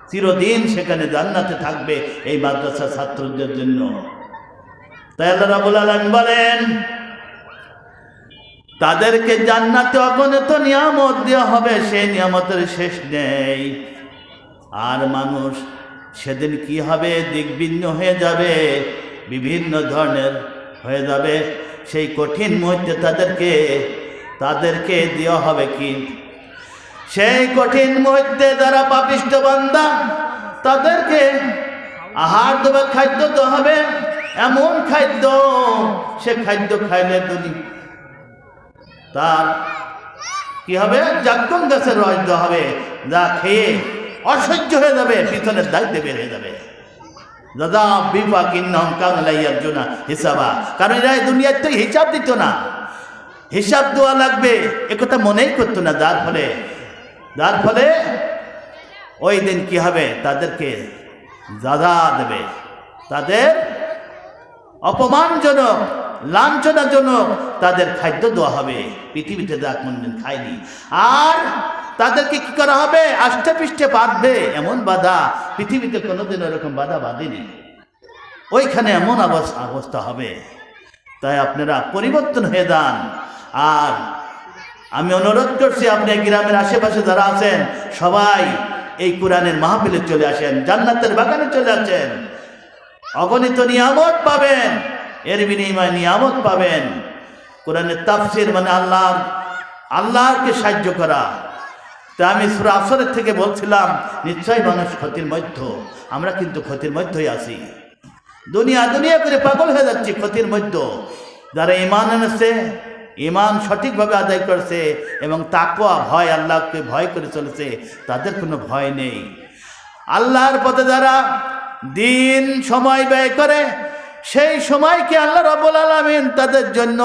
চিরদিন সেখানে জান্নাতে থাকবে এই মাদ্রাসা ছাত্রদের জন্য। তাই আল্লাহ রাব্বুল আলামিন বলেন, তাদেরকে জান্নাতে অগণিত নিয়ামত দেওয়া হবে, সেই নিয়ামতের শেষ নেই। আর মানুষ সেদিন কি হবে, দিকভিন্ন হয়ে যাবে, বিভিন্ন ধরনের হয়ে যাবে। সেই কঠিন মুহূর্তে তাদেরকে দেওয়া হবে কি, সেই কঠিন মুহূর্তে যারা পাপিষ্ঠ বান্দা তাদেরকে আহার দেবে, খাদ্য দেওয়া হবে, এমন খাদ্য, সে খাদ্য খাইলে তার কি হবে, জাক্কুম গাছের রস দেওয়া হবে, যা খেয়ে অসহ্য হয়ে যাবে, পিছনের দায়িত্বে বের হয়ে যাবে। দাদা বিপা কিন্নম কাংলাইয়ার জন্য হিসাবা, কারণ এরা দুনিয়ার তো হিসাব দিত না, হিসাব দেওয়া লাগবে একথা মনেই করতো না। যার ফলে ওই দিন কি হবে, তাদেরকে দাদা দেবে, তাদের অপমানজনক লাঞ্ছনাজনক তাদের খাদ্য দেওয়া হবে, পৃথিবীতে যা কোনদিন খায়নি। আর তাদেরকে কি করা হবে, আষ্টে পৃষ্ঠে বাঁধবে, এমন বাধা পৃথিবীতে কোনোদিন ওরকম বাধা বাঁধেনি, ওইখানে এমন অবস্থা হবে। তাই আপনারা পরিবর্তন হয়ে যান। আর আমি অনুরোধ করছি, আপনি গ্রামের আশেপাশে যারা আছেন সবাই এই কোরআনের মাহফিলে চলে আসেন, জান্নাতের বাগানে চলে আসেন, অগণিত নিয়ামত পাবেন, এর বিনিময়ে নিয়ামত পাবেন। কোরআনের তাফসীর মানে আল্লাহকে সাহায্য করা। তা আমি সূরা আসরের থেকে বলছিলাম, নিশ্চয় মানুষ ক্ষতির মধ্যে, আমরা কিন্তু ক্ষতির মধ্যেই আছি, দুনিয়া করে পাগল হয়ে যাচ্ছি ক্ষতির মধ্যে। যারা ঈমান এনেছে, ঈমান সঠিকভাবে আদায় করছে এবং তাকওয়া ভয়, আল্লাহকে ভয় করে চলেছে, তাদের কোনো ভয় নেই। আল্লাহর পথে যারা দিন সময় ব্যয় করে, সেই সময়কে আল্লাহ রাব্বুল আলামিন তাদের জন্য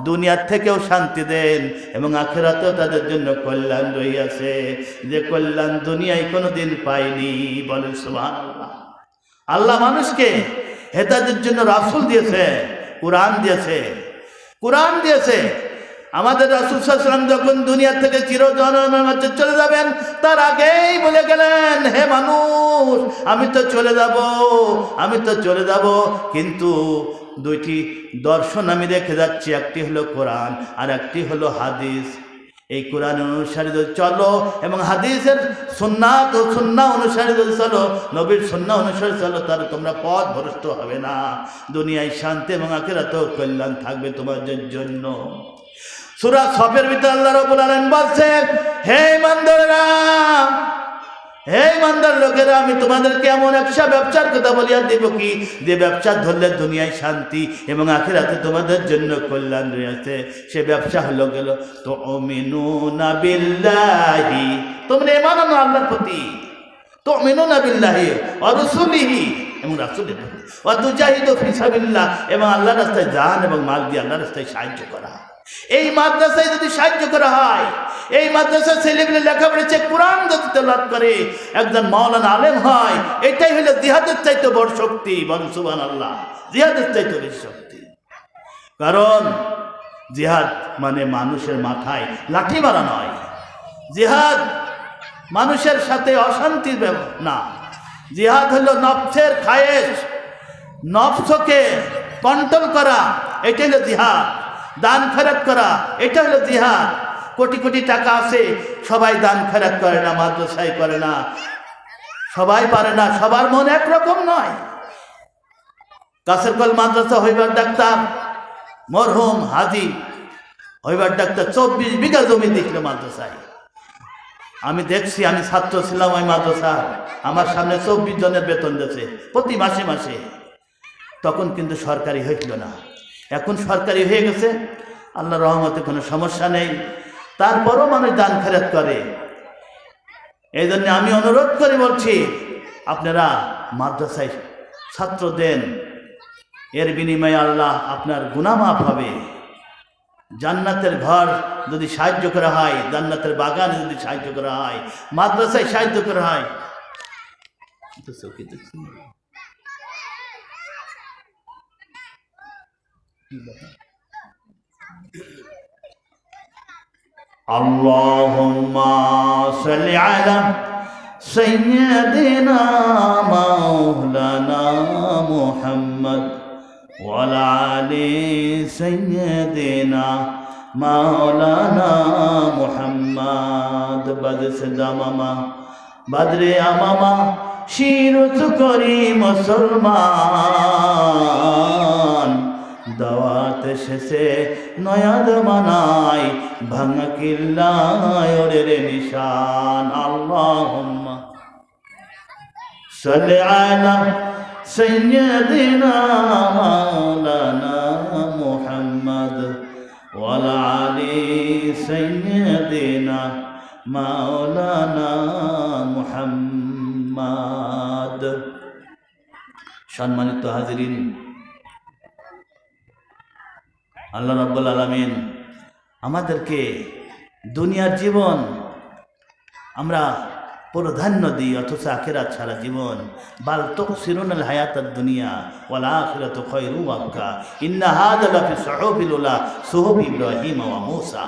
দুনিয়ার থেকেও শান্তি দেন এবং আখিরাতেও তাদের জন্য কল্যাণ রইয়াছে, যে কল্যাণ দুনিয়ায় কোনোদিন পায়নি। বলেন সুবহানাল্লাহ। আল্লাহ মানুষকে হেদায়েতের জন্য রাসূল দিয়েছে, কোরআন দিয়েছে। আমাদের রাসূল সাল্লাল্লাহু আলাইহি ওয়াসাল্লাম যখন দুনিয়া থেকে চিরজন্মের মাঝে চলে যাবেন, তার আগেই বলে গেলেন, হে মানুষ, আমি তো চলে যাব, কিন্তু দুইটি দর্শন আমি রেখে যাচ্ছি, একটি হলো কোরআন আর একটি হলো হাদিস। এই কোরআন অনুসারে যদি চলো এবং হাদিসের সুন্নাত ও সুন্নাহ অনুসারে যদি চলো, নবীর সুন্নাহ অনুসারে চলো, তাহলে তোমরা পথ ভ্রষ্ট হবে না, দুনিয়ায় শান্তি এবং আখিরাতেও কল্যাণ থাকবে তোমাদের জন্য। সূরা সফের ভিতরে আল্লাহ রাব্বুল আলামিন বলছেন, হে ইমানদার লোকেরা, আমি তোমাদেরকে এমন একটা ব্যবসার কথা বলিয়া দেব কি, যে ব্যবসা ধরলে দুনিয়ায় শান্তি এবং আখিরাতে তোমাদের জন্য কল্যাণ রয়েছে। সে ব্যবসা হলো গেল তুমিনুনা বিল্লাহি, তোমরা ঈমান আনো আল্লাহর প্রতি, তুমিনুনা বিল্লাহি ওয়া রাসূলিহি, এবং রাসূলের প্রতি, ওয়া তুজাহিদু ফি সাবিলিল্লাহ, এবং আল্লাহর রাস্তায় জান এবং মাল দিয়ে আল্লাহর রাস্তায় সাহায্য করা। এই মাদ্রাসায় যদি সাহায্য করা হয়, এই মাদ্রাসার ছেলেগুলো লেখাপড়া চেয়ে কোরআন যদি তেলাওয়াত করে, একজন মাওলানা আলেম হয়, এটাই হলো জিহাদের চাইতে বড় শক্তি। বলেন সুবহানাল্লাহ। জিহাদের চাইতে বেশি শক্তি, কারণ জিহাদ মানে মানুষের মাথায় লাঠি মারা নয়, জিহাদ মানুষের সাথে অশান্তির না, জিহাদ হলো নফসের খায়েশ, নফসকে কন্ট্রোল করা, এটাই হলো জিহাদ। দান খয়রাত করা, এটা হলো জিহাদ। কোটি কোটি টাকা আছে, সবাই দান খয়রাত করে না, মাদ্রাসায় করে না, সবাই পারে না, সবার মন একরকম নয়। কাসেরকল মাদ্রাসা হইবার ডাক্তার মরহুম হাজি হইবার ডাক্তার 24 বিঘা জমি দিছিল মাদ্রাসায়। আমি দেখছি, আমি ছাত্র ছিলাম ওই মাদ্রাসা, আমার সামনে 24 জনের বেতন দিয়েছে প্রতি মাসে। তখন কিন্তু সরকারি হইছিল না, এখন সরকারি হয়ে গেছে, আল্লাহর রহমতে কোনো সমস্যা নেই। তারপরও মানুষ দান খয়রাত করে। এই জন্য আমি অনুরোধ করে বলছি, আপনারা মাদ্রাসায় ছাত্র দেন, এর বিনিময়ে আল্লাহ আপনার গুনাহ মাফ হবে। জান্নাতের ঘর যদি সাহায্য করা হয়, জান্নাতের বাগানে যদি সাহায্য করা হয়, মাদ্রাসায় সাহায্য করা হয়, اللهم صل على سيدنا مولانا محمد وعلى آل سيدنا مولانا محمد بدر سے দামামা বদরে আমামা শিরত করি মুসলমান দাওয়াত শেষে নয়াদ মানাই ভাঙা কিল্লায় ওরে নিশান আল্লাহুম্মা সাল্লি আলা সাইয়্যিদিনা মাওলানা মুহাম্মদ ওয়া আলা আলি সাইয়্যিদিনা মাওলানা মুহাম্মদ। সম্মানিত হাজিরিন, আল্লাহ রাব্বুল আলামিন আমাদেরকে দুনিয়ার জীবন আমরা প্রাধান্য দিই, অথচ আখিরাত ছাড়া জীবন বাল তুকসিরুনাল হায়াতাদ দুনিয়া ওয়াল আখিরাতু খায়রু ওয়া আবকা ইন্না হাযা লাফি সুহুফিল উলা সুহুফ ইব্রাহিম ওয়া মূসা।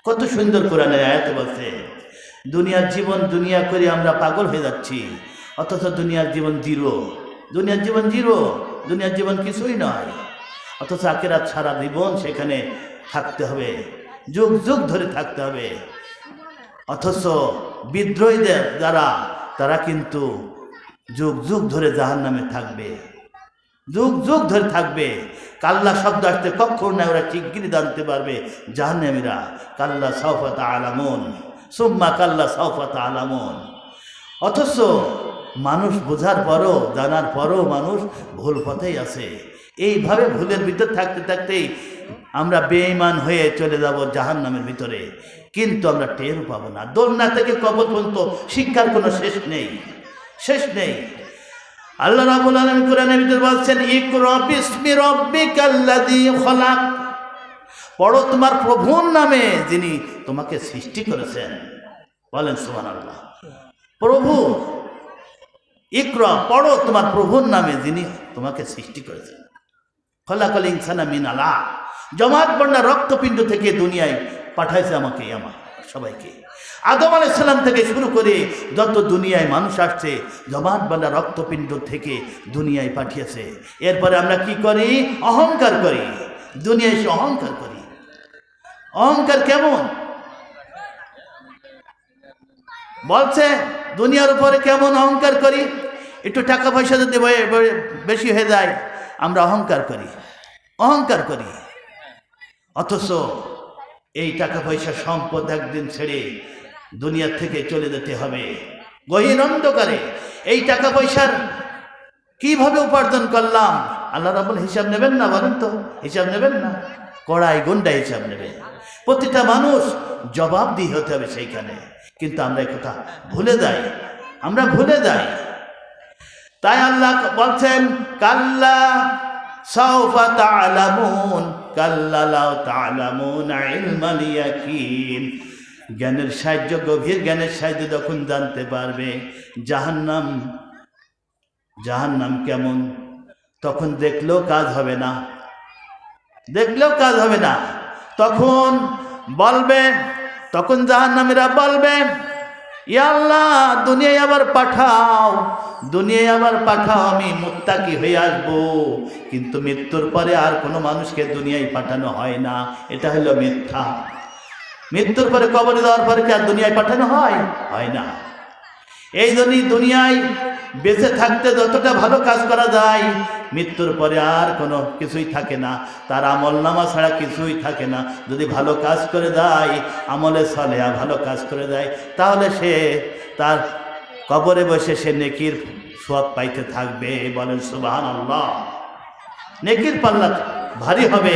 কত সুন্দর কোরআনের আয়াতে বলছে দুনিয়ার জীবন দুনিয়া করে আমরা পাগল হয়ে যাচ্ছি, অথচ দুনিয়ার জীবন জিরো, দুনিয়ার জীবন জিরো, দুনিয়ার জীবন কিছুই নয়। অথচ আখিরাত সারা জীবন সেখানে থাকতে হবে, যুগ যুগ ধরে থাকতে হবে। অথচ বিদ্রোহীদের যারা তারা কিন্তু যুগ যুগ ধরে জাহান্নামে থাকবে, যুগ যুগ ধরে থাকবে। কাল্লা শব্দ আসতে কখন না ওরা শিগগিরই জানতে পারবে জাহান্নামীরা। কাল্লা সাউফা তা'লামুন সুম্মা কাল্লা সাউফা তা'লামুন। অথচ মানুষ বোঝার পরও জানার পরও মানুষ ভুল পথেই আছে। এইভাবে ভুলের ভিতর থাকতে থাকতেই আমরা বেঈমান হয়ে চলে যাব জাহান্নামের ভিতরে, কিন্তু আমরা টেরও পাবো না। দোলনা থেকে কবর পর্যন্ত শিক্ষার কোনো শেষ নেই, শেষ নেই। আল্লাহ রাব্বুল আলামিন কোরআনের ভিতরে বলছেন ইকরা বিসমি রাব্বিকাল্লাযী খলাক, পড়ো তোমার প্রভুর নামে যিনি তোমাকে সৃষ্টি করেছেন। বলেন সুবহানাল্লাহ। প্রভু, ইকরা পড়ো তোমার প্রভুর নামে যিনি তোমাকে সৃষ্টি করেছেন। খলাকাল ইনসানা মিন আলাক, জমাট বাঁধা রক্তপিণ্ড থেকে দুনিয়ায় পাঠাইছে আমাকে, আমার সবাইকে। আদম আলাইহিস সালাম থেকে শুরু করে যত দুনিয়ায় মানুষ আসছে জমাট বাঁধা রক্তপিণ্ড থেকে দুনিয়ায় পাঠিয়েছে। এরপরে আমরা কি করি? অহংকার করি, দুনিয়ায় এসে অহংকার করি। অহংকার কেমন বলছে, দুনিয়ার উপরে কেমন অহংকার করি? একটু টাকা পয়সা যদি বেশি হয়ে যায় আমরা অহংকার করি, অহংকার করি। অথচ এই টাকা পয়সা সম্পদ একদিন ছেড়ে দুনিয়ার থেকে চলে যেতে হবে গহীন অন্ধকারে। এই টাকা পয়সার কিভাবে উপার্জন করলাম আল্লাহ রাব্বুল হিসাব নেবেন না? বলেন তো, হিসাব নেবেন না? কড়াই গুন্ডা হিসাব নেবে। প্রতিটা মানুষ জবাবদিহি হতে হবে সেইখানে, কিন্তু আমরা এই কথা ভুলে যাই, আমরা ভুলে যাই। তাই আল্লাহ বলছেন কাল্লা সাউফা তা'লামুন কাল্লা লাউ তা'লামুনা ইলমাল ইয়াকিন। জ্ঞানের সাহায্য, গভীর জ্ঞানের সাহায্যে যখন জানতে পারবে জাহান্নাম, জাহান্নাম কেমন, তখন দেখলেও কাজ হবে না, দেখলেও কাজ হবে না। তখন বলবে, তখন জাহান্নামীরা বলবে ইয়া আল্লাহ দুনিয়ায় আবার পাঠাও, দুনিয়ায় আবার পাঠাও, আমি মুত্তাকি হয়ে আসবো। কিন্তু মৃত্যুর পরে আর কোনো মানুষকে দুনিয়ায় পাঠানো হয় না, এটা হলো মিথ্যা। মৃত্যুর পরে কবরে দেওয়ার পরে কি আর দুনিয়ায় পাঠানো হয়? হয় না। এই জন্যই দুনিয়ায় বেঁচে থাকতে যতটা ভালো কাজ করা যায় মৃত্যুর পরে আর কোনো কিছুই থাকে না, তার আমলনামা ছাড়া কিছুই থাকে না। যদি ভালো কাজ করে দেয়, আমলে সালেহা ভালো কাজ করে দেয়, তাহলে সে তার কবরে বসে সে নেকির সওয়াব পাইতে থাকবে। বলেন সুবহানাল্লাহ। নেকির পাল্লা ভারী হবে,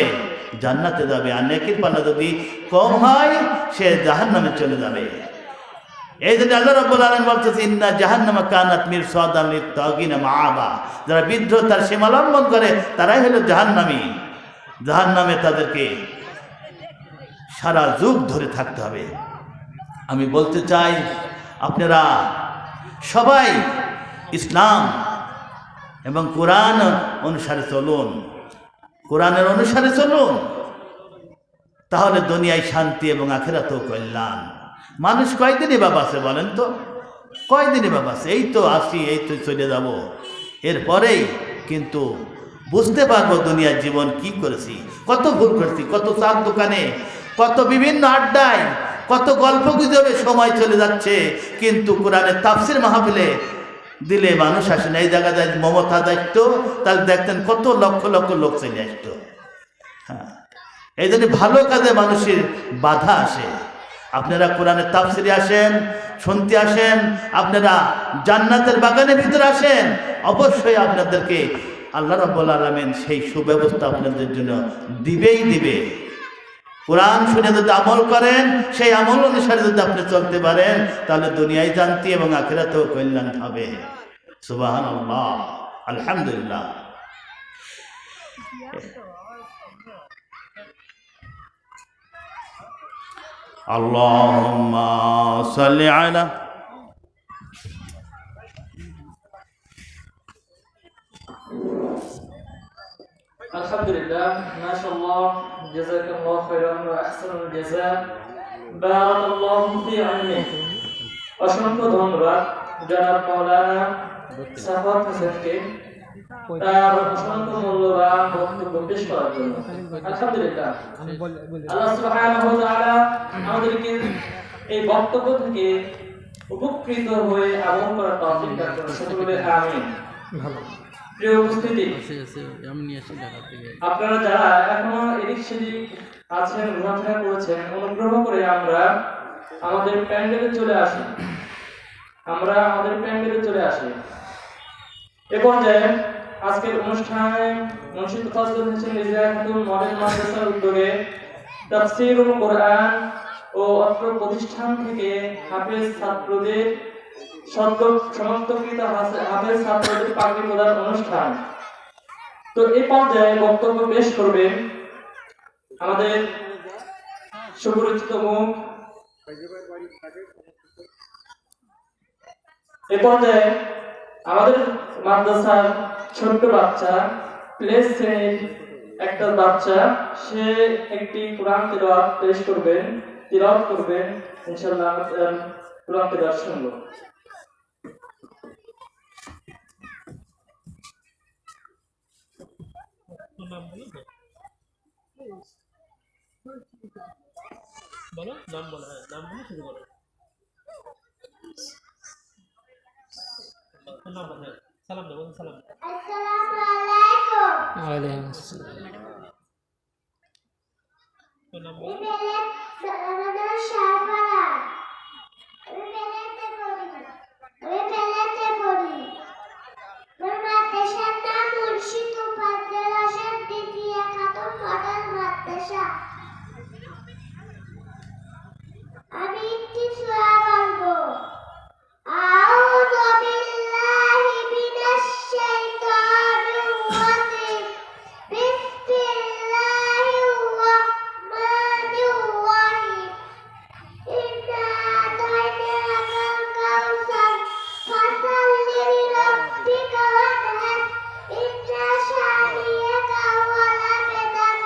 জান্নাতে যাবে। আর নেকির পাল্লা যদি কম হয় সে জাহান্নামে চলে যাবে। এই জন্য আল্লাহ রাব্বুল আলামিন বলতেছে ইন্না জাহান্নামা কানাত মিরসাদান লিত-তাগিনা মাআবা। যারা বিদ্রোহ তার সীমা লঙ্ঘন করে তারাই হলো জাহান্নামী। জাহান্নামে তাদেরকে সারা যুগ ধরে থাকতে হবে। আমি বলতে চাই আপনারা সবাই ইসলাম এবং কোরআন অনুসারে চলুন, কোরআনের অনুসারে চলুন, তাহলে দুনিয়ায় শান্তি এবং আখিরাতেও কল্যাণ। মানুষ কয়দিনই বা বাঁচে বলেন তো? কয়দিনে বাবা এই তো আসি, এই তো চলে যাব, এরপরেই কিন্তু বুঝতে পারবো দুনিয়ার জীবন কি করেছি, কত ভুল করেছি, কত চার দোকানে, কত বিভিন্ন আড্ডায়, কত গল্প গুজবে সময় চলে যাচ্ছে, কিন্তু কোরআনের তাফসির মাহফিলে দিলে মানুষ আসে না। এই জায়গায় মমতা দেখতো, তাহলে দেখতেন কত লক্ষ লক্ষ লোক চলে আসতো। হ্যাঁ, এই জন্য ভালো কাজে মানুষের বাধা আসে। আপনারা কোরআনের তাফসিরে আসেন, শুনতে আসেন, আপনারা জান্নাতের বাগানের ভিতরে আসেন, অবশ্যই আপনাদেরকে আল্লাহ রাব্বুল আলামিন সেই সুব্যবস্থা আপনাদের জন্য দিবেই দিবে। কোরআন শুনে যদি আমল করেন, সেই আমল অনুসারে যদি আপনি চলতে পারেন, তাহলে দুনিয়ায় জানতি এবং আখিরাতেও কল্যাণ হবে। সুবহানাল্লাহ, আলহামদুলিল্লাহ। আল্লাহুম্মা সাল্লি আলা আলহামদুলিল্লাহ, মাশাআল্লাহ, জাযাকাল্লাহু খাইরান ওয়া আহসানুল জাযা, বারাকাল্লাহু ফি ইলমিহি। অসংখ্য ধন্যবাদ জনাব মাওলানা সাফাত হোসেনকে তার অসংখ্য মূল্যবান বক্তব্য পেশ করার জন্য। আলহামদুলিল্লাহ, আল্লাহ সুবহানাহু ওয়া তাআলা আমাদেরকে এই বক্তব্য থেকে উপকৃত হয়ে আমল করার তৌফিক দান করুন। সকলে আমিন। প্রিয় উপস্থিতি, আপনারা যারা এখনো এদিক সেদিক আছেন, ঘোরাফেরা করেছেন, অনুগ্রহ করে আমরা আমাদের প্যান্ডেলে চলে আসি। এ পর্যায়ে আজকের অনুষ্ঠানে মুন্সিদ ফজলুল হোসেন রিজওয়ান খাতুন মডেল মাদ্রাসার উদ্যোগে তাফসীরুল কোরআন ও অত্র প্রতিষ্ঠান থেকে হাফেজ ছাত্রদের সমাপ্তকৃত হাফেজ ছাত্রদের পাগড়ি প্রদান অনুষ্ঠান। তো এই পর্যায়ে বক্তব্য পেশ করবেন আমাদের সুপরিচিত মুখ, এ পর্যায়ে আমাদের মাদ্রাসার ছোট্ট বাচ্চা, প্লে শ্রেণীর একটা বাচ্চা, সে একটি কোরআন তিলাওয়াত পেশ করবেন, তিলাওয়াত করবেন। ইনশাআল্লাহ কোরআন তিলাওয়াত শুনবো। বলো, নাম বলো, নাম বলে শুরু করো। নাম বলো, সালাম দাও, সালাম। আসসালামু আলাইকুম। ওয়ালাইকুম আসসালাম। তো নাম বলো। আমাদের শাহপাড়া। আমি মেলাতে পড়ি। মাদ্রাসার নাম মুর্শিদ উপাধ্যায় রশিদ দ্বিতীয় খাতুন মডেল মাদ্রাসা। আমি একটি সূরা বলবো। আউযু বিল্লাহি মিনাশ শাইতানির রাজিম। বিসমিল্লাহির রাহমানির রাহিম। ইন্না আতাইনাকাল কাউসার ফাসাল্লি লিরাব্বিকা ওয়ানহার। ইন্না শানিয়াকা হুয়াল আবতার।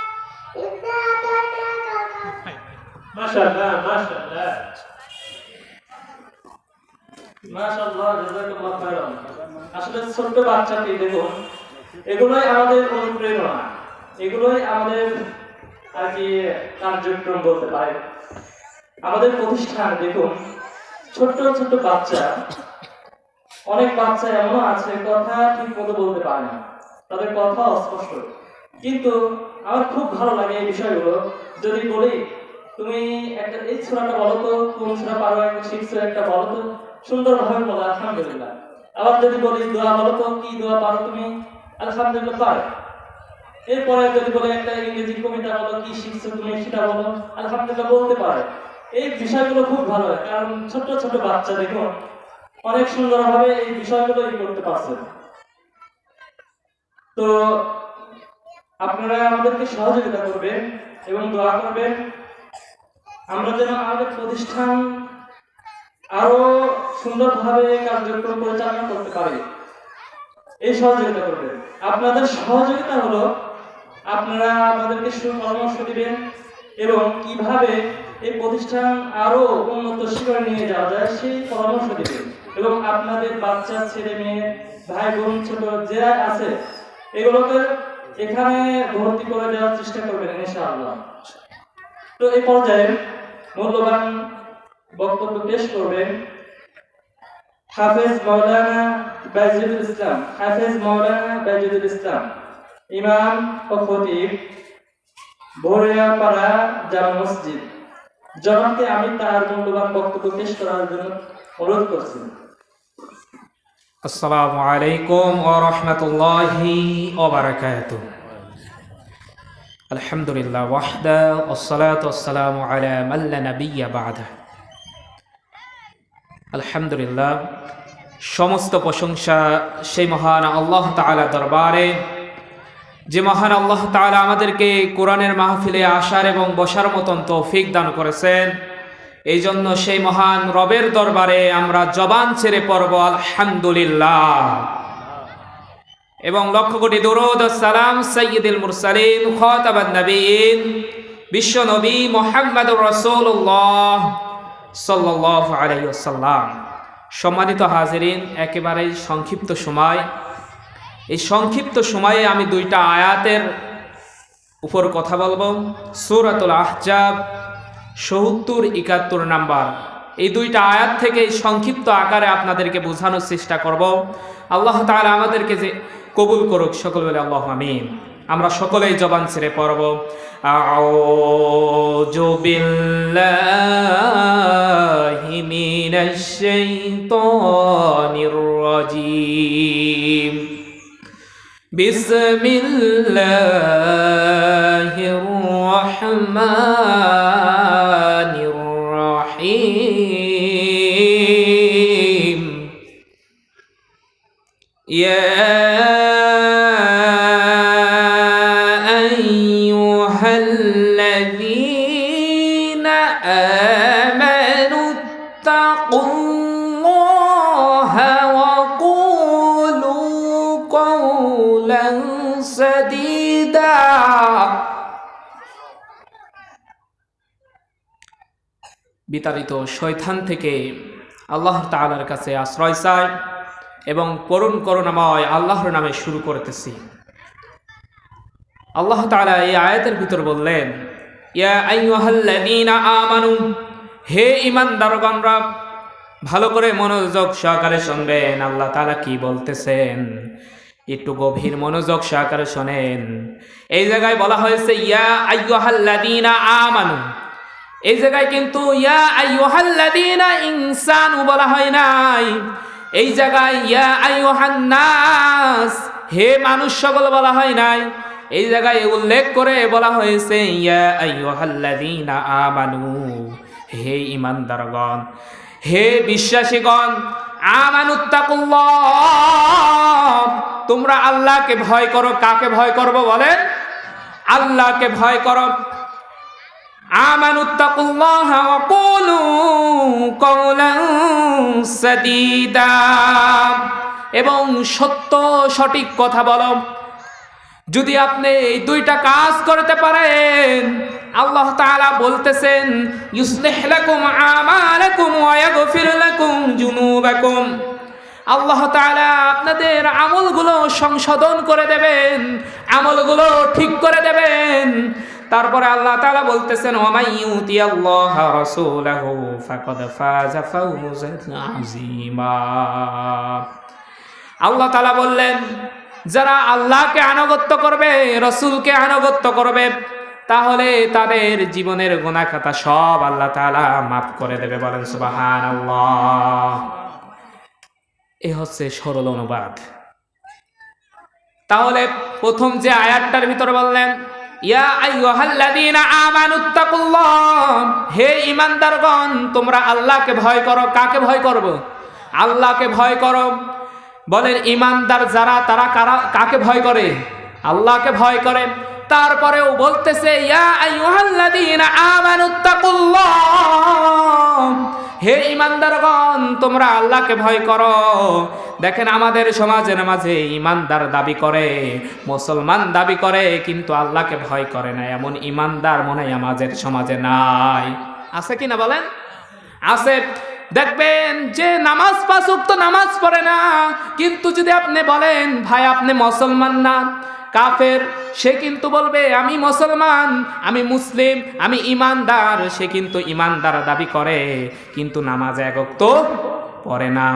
ইন্না আতাইনাকাল কাউসার। মাশাআল্লাহ, মাশাআল্লাহ, মাশাআল্লাহ, জাযাকাল্লাহু খাইরান। আসলে ছোট্ট বাচ্চাটি দেখুন, এগুলোই আমাদের অনুপ্রেরণা, এগুলোই আমাদের আর কি কার্যক্রম বলতে পারে। আমাদের প্রতিষ্ঠান দেখুন, ছোট্ট ছোট্ট বাচ্চা, অনেক বাচ্চা এমন আছে কথা ঠিক মতো বলতে পারে না, তাদের কথা অস্পষ্ট, কিন্তু আমার খুব ভালো লাগে এই বিষয়গুলো। যদি বলি তুমি একটা এই সূরাটা বলো তো, কোন সূরা পারো, একটা শিখছো, একটা বলো তো, সুন্দরভাবে বলো আলহামদুলিল্লাহ। আবার যদি বলি দোয়া বলো তো, কি দোয়া পারো তুমি, আলহামদুলিল্লাহ পারো। এরপরে যদি বলে একটা ইংরেজি কবিতা বলো, কি শিখছো তুমি, সেটা বলো, আলহামদুলিল্লাহ বলতে পারে। এই বিষয়গুলো খুব ভালো হয়, কারণ ছোট ছোট বাচ্চা দেখুন অনেক সুন্দরভাবে এই বিষয়গুলো করতে পারছে। তো আপনারা আমাদেরকে সহযোগিতা করবেন এবং দোয়া করবেন, আমরা যেন আমাদের প্রতিষ্ঠান আরো সুন্দরভাবে কার্যক্রম পরিচালনা করতে পারি। এই সহযোগিতা করবেন। আপনাদের সহযোগিতা হলো আপনারা আমাদেরকে সুপরামর্শ দিবেন এবং কিভাবে এই প্রতিষ্ঠান আরো উন্নত শিখরে নিয়ে যাওয়া যায় সেই পরামর্শ দিবেন। এবং আপনাদের বাচ্চা ছেলে মেয়ে ভাই বোন ছোট যারা আছে এগুলোকে এখানে ভর্তি করে দেওয়ার চেষ্টা করবেন ইনশাআল্লাহ। তো এই পর্যায়ে মূল্যবান বক্তব্য পেশ করবেন হাফেজ মাওলানা বাইজিদুল ইসলাম, হাফেজ মাওলানা বাইজিদুল ইসলাম, ইমাম ও খতিব, ভোরিয়াপাড়া জামে মসজিদ। জনাবকে আমি তার মূল্যবান বক্তব্য পেশ করার জন্য অনুরোধ করছি। আসসালামু আলাইকুম ওয়া রাহমাতুল্লাহি ওয়া বারাকাতুহু। আলহামদুলিল্লাহ ওয়াহদা ওয়াসসালাতু ওয়াসসালামু আলা মান লা নাবিয়্যা বা'দা। আলহামদুলিল্লাহ, সমস্ত প্রশংসা সেই মহান আল্লাহ তাআলা দরবারে, যে মহান আল্লাহ তাআলা আমাদেরকে কোরআনের মাহফিলে আসার এবং বসার মতন তৌফিক দান করেছেন। এই জন্য সেই মহান রবের দরবারে আমরা জবান ছেড়ে পড়ব আলহামদুলিল্লাহ, এবং লক্ষ কোটি দরুদ ও সালাম সাইয়্যিদুল মুরসালিন খাতাবান নবীন বিশ্ব নবী মুহাম্মদুর রাসূলুল্লাহ সাল্লাল্লাহু আলাইহি ওয়াসাল্লাম। সম্মানিত হাজিরিন, একেবারেই সংক্ষিপ্ত সময়, এই সংক্ষিপ্ত সময়ে আমি দুইটা আয়াতের উপর কথা বলবো। সূরাতুল আহজাব ৭০-৭১ নাম্বার, এই দুইটা আয়াত থেকে সংক্ষিপ্ত আকারে আপনাদেরকে বোঝানোর চেষ্টা করব। আল্লাহ তাআলা আমাদেরকে যে কবুল করুক, সকল বলে আল্লাহু আমিন। আমরা সকলেই জবান ছেড়ে পড়ব আউযু বিল্লাহি মিনাশ শাইতানির রাজীম। বিসমিল্লাহির রাহমানির রাহিম। ইয়া আইয়ুহাল্লাযীনা আমানু তাকুল্লাহা ওয়া কুলু কাওলান সাদীদা। বিতাড়িত শয়তান থেকে আল্লাহ তাআলার কাছে আশ্রয় চাই এবং করুণাময় আল্লাহর নামে শুরু করতেছি। আল্লাহ তাআলা এই আয়াতের ভিতর বললেন, ইয়া আইয়ুহাল্লাযীনা আমানু, হে ঈমানদারগণরা, ভালো করে মনোযোগ সহকারে শুনবেন আল্লাহ তাআলা কি বলতেছেন, একটু গভীর মনোযোগ সহকারে শোনেন। এই জায়গায় বলা হয়েছে ইয়া আইয়ুহাল্লাযীনা আমানু, এই জায়গায় কিন্তু ইয়া আইয়ুহাল্লাযীনা ইনসানু বলা হয় নাই। এই জায়গায় ইয়া আইয়ুহান নাস, হে মানুষ সকল বলা হয় নাই। এই জায়গায় উল্লেখ করে বলা হয়েছে ইয়া আইয়ুহাল্লাযীনা আমানু, হে ঈমানদারগণ, হে বিশ্বাসীগণ, আমানুত্তাকুল্লাহ, তোমরা আল্লাহকে ভয় করো। কাকে ভয় করব বলেন? আল্লাহকে ভয় করো। আমানুত্তাকুল্লাহ ওয়া কুলু কাওলান সাদীদা, এবং সত্য সঠিক কথা বলো। যদি আপনি এই দুইটা কাজ করতে পারেন, আল্লাহ তাআলা বলতেছেন ইউসলিহ লাকুম আমালাকুম ওয়া ইয়াগফির লাকুম যুনুবাকুম, আল্লাহ তাআলা আপনাদের আমলগুলো সংশোধন করে দেবেন, আমলগুলো ঠিক করে দেবেন। তারপরে আল্লাহ তাআলা বলতেছেন ওয়া মাইয়ুতি আল্লাহ রাসূলাহু ফাকাদ ফাযা ফাওজান আযীমা। আল্লাহ তাআলা বললেন, যারা আল্লাহকে আনুগত্য করবে, রাসূলকে আনুগত্য করবে, তাহলে তাদের জীবনের গুনাহ খাতা সব আল্লাহ তাআলা মাফ করে দেবে। বলেন সুবহানাল্লাহ। এই হচ্ছে সরল অনুবাদ। তাহলে প্রথম যে আয়াতটার ভিতরে বললেন ইয়া আইয়ুহাল্লাযীনা আমানুত্তাকুল্লাহ, হে ঈমানদারগণ, তোমরা আল্লাহকে ভয় করো। কাকে ভয় করব? আল্লাহকে ভয় করো। বলেন ঈমানদার যারা, তারা কাকে ভয় করে? আল্লাহকে ভয় করে। তারপরেও বলতেছে ইয়া আইয়ুহাল্লাযীনা আমানুত্তাকুল্লাহ, হে ঈমানদারগণ, তোমরা আল্লাহকে ভয় করো। দেখেন আমাদের সমাজের মাঝে ঈমানদার দাবি করে, মুসলমান দাবি করে, কিন্তু আল্লাহকে ভয় করে না, এমন ঈমানদার মনে হয় আমাদের সমাজে নাই। আছে কি না বলেন? আছে। দেখবেন যে নামাজ 5 ওয়াক্ত নামাজ পড়ে না, কিন্তু যদি আপনি বলেন ভাই আপনি মুসলমান না, কাফের, সে কিন্তু বলবে আমি মুসলমান, আমি মুসলিম, আমি ইমানদার। সে কিন্তু ইমানদার দাবি করে, কিন্তু নামাজ 1 ওয়াক্ত পড়ে না।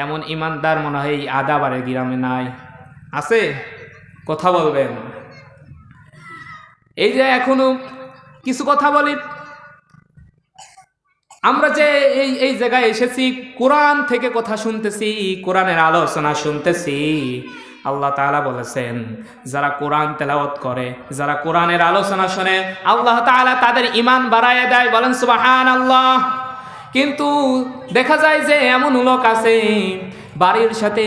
এমন ইমানদার মনে হয় এই আদাবারের গ্রামে নাই, আছে? কথা বলবেন। এই যে এখনো কিছু কথা বলি, আমরা যে এই জায়গায় এসেছি, কোরআন থেকে কথা শুনতেছি, কোরআনের আলোচনা শুনতেছি। আল্লাহ তাআলা বলেছেন যারা কোরআন তেলাওয়াত করে, যারা কোরআনের আলোচনা শুনে, আল্লাহ তাআলা তাদের ঈমান বাড়ায় দেয়। বলেন সুবহানাল্লাহ। কিন্তু দেখা যায় যে এমন লোক আছে, বাড়ির সাথে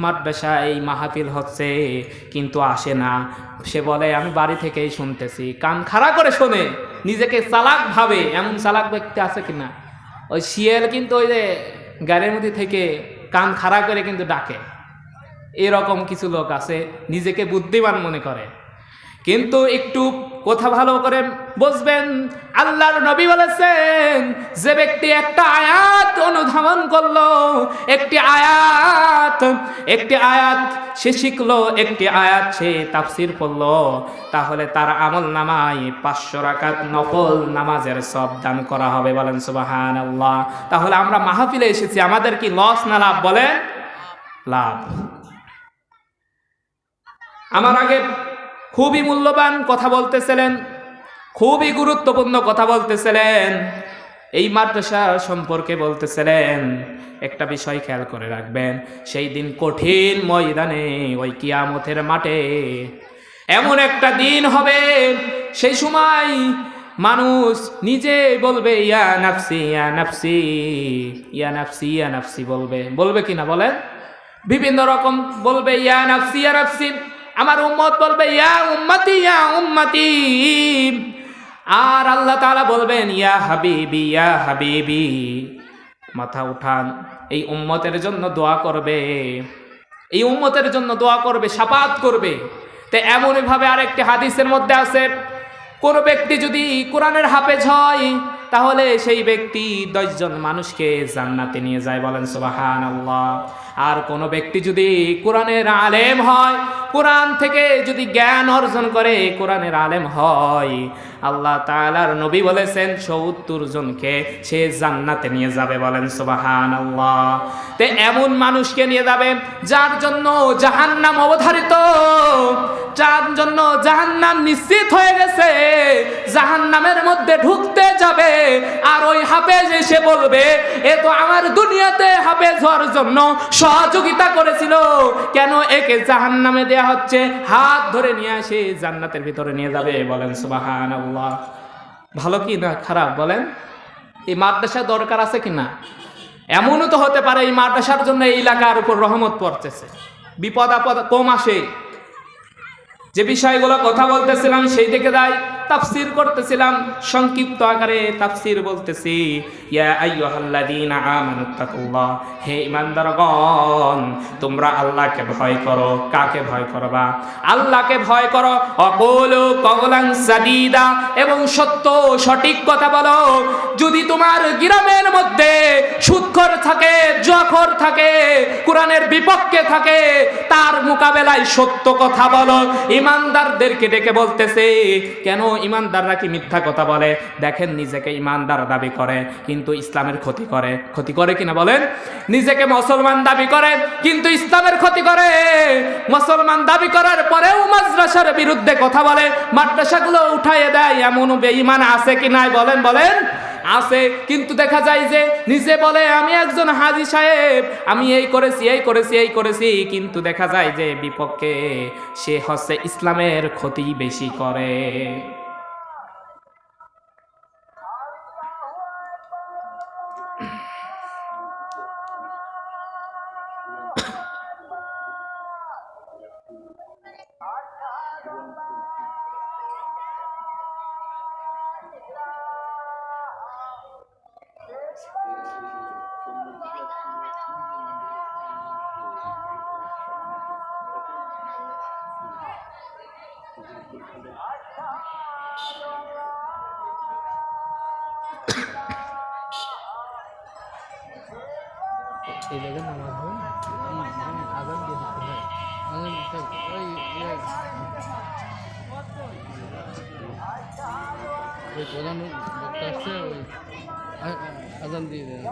মাদ্রাসায় মাহফিল হচ্ছে কিন্তু আসে না। সে বলে আমি বাড়ি থেকেই শুনতেছি, কান খাড়া করে শোনে, নিজেকে চালাক ভাবে। এমন চালাক ব্যক্তি আছে কিনা? ওই শিয়াল কিন্তু ওই যে গাড়ির মধ্যে থেকে কান খাড়া করে কিন্তু ডাকে, এরকম কিছু লোক আছে, নিজেকে বুদ্ধিমান মনে করে। কিন্তু একটু কথা ভালো করে বুঝবেন, আল্লাহর নবী বলেছেন যে ব্যক্তি একটা আয়াত অনুধাবন করলো, একটি আয়াত সে শিখলো, একটি আয়াত সে তাফসির পড়লো, তাহলে তার আমল নামায় 500 রাকাত নফল নামাজের সওয়াব দান করা হবে। বলেন সুবহানাল্লাহ। তাহলে আমরা মাহফিলে এসেছি, আমাদের কি লস না লাভ? বলেন লাভ। আমার আগে খুবই মূল্যবান কথা বলতেছিলেন, খুবই গুরুত্বপূর্ণ কথা বলতেছিলেন, এই মাদ্রাসা সম্পর্কে বলতেছিলেন। একটা বিষয় খেয়াল করে রাখবেন, সেই দিন কঠিন ময়দানে, ওই কিয়ামতের মাঠে এমন একটা দিন হবে, সেই সময় মানুষ নিজে বলবে ইয়া নাফসি ইয়া নাফসি ইয়া নাফসি ইয়া নাফসি, বলবে কিনা বলেন? বিভিন্ন রকম বলবে ইয়া নাফসি ইয়া নাফসি। আমার উম্মত বলবে ইয়া উম্মতি ইয়া উম্মতি। আর আল্লাহ তাআলা বলবেন ইয়া হাবিবি ইয়া হাবিবি। মাথা উঠান, এই উম্মতের জন্য দোয়া করবে, এই উম্মতের জন্য দোয়া করবে, শাফাআত করবে। তো এমনইভাবে আরেকটি হাদিসের মধ্যে আছে, কোন ব্যক্তি যদি কোরআনের হাফেজ হয়, তাহলে সেই ব্যক্তি 10 জন মানুষকে জান্নাতে নিয়ে যায়। বলেন সুবহানাল্লাহ। আর কোন ব্যক্তি যদি কোরআনের আলেম হয়, কোরআন থেকে যদি জ্ঞান অর্জন করে, কোরআনের আলেম হয়, আল্লাহ তাআলার নবী বলেছেন 70 জনকে সে জান্নাতে নিয়ে যাবে। বলেন সুবহানাল্লাহ। তে এমন মানুষকে নিয়ে যাবে যার জন্য জাহান্নাম অবধারিত, যার জন্য জাহান্নাম নিশ্চিত হয়ে গেছে, জাহান্নামের মধ্যে ঢুকতে যাবে। আর ওই হাফেজ এসে বলবে এ তো আমার দুনিয়াতে হাফেজ হওয়ার জন্য সহযোগিতা করেছিল, কেন একে জাহান্নামে দেয়া হচ্ছে? হাত ধরে নিয়ে আসে জান্নাতের ভিতরে নিয়ে যাবে। বলেন সুবহানাল্লাহ। ভালো কি না খারাপ বলেন? এই মাদ্রাসা দরকার আছে কিনা? এমনও তো হতে পারে এই মাদ্রাসার জন্য এই এলাকার উপর রহমত পড়তেছে, বিপদ আপদ কম আসে। যে বিষয়গুলো কথা বলতেছিলাম সেই দিকে যাই, তাফসীর করতেছিলাম, সংক্ষিপ্ত আকারে তাফসীর বলতেছি। ইয়া আইয়ুহাল্লাযীনা আমানুত্তাকুল্লাহ, হে ঈমানদারগণ তোমরা আল্লাহকে ভয় করো। কাকে ভয় করবা? আল্লাহকে ভয় করো। অকুলু কওলান সাদীদা, এবং সত্য সঠিক কথা বলো। যদি তোমার গ্রামের মধ্যে সুদখোর থাকে, জুয়াখোর থাকে, কোরআনের বিপক্ষে থাকে, তার মোকাবেলায় সত্য কথা বলো। ঈমানদারদেরকে ডেকে বলতেছে, কেন ঈমানদাররা কি মিথ্যা কথা বলে? দেখেন নিজেকে ঈমানদার দাবি করে কিন্তু ইসলামের ক্ষতি করে। ক্ষতি করে কিনা বলেন? নিজেকে মুসলমান দাবি করে কিন্তু ইসলামের ক্ষতি করে। মুসলমান দাবি করার পরেও মাদ্রাসার বিরুদ্ধে কথা বলে, মাদ্রাসাগুলো উঠাইয়ে দেয়। এমন বেঈমান আছে কি নাই বলেন? বলেন আছে। কিন্তু দেখা যায় যে নিজে বলে আমি একজন হাজী সাহেব, আমি এই করেছি এই করেছি এই করেছি, কিন্তু দেখা যায় যে বিপক্ষে সে হচ্ছে ইসলামের ক্ষতি বেশি করে। এই জায়গায় নামাজ হবে না? আজান দিয়ে দিতে হয়। আজান ওই ওই প্রধান বক্তা আসছে, ওই আজান দিয়ে দেয়।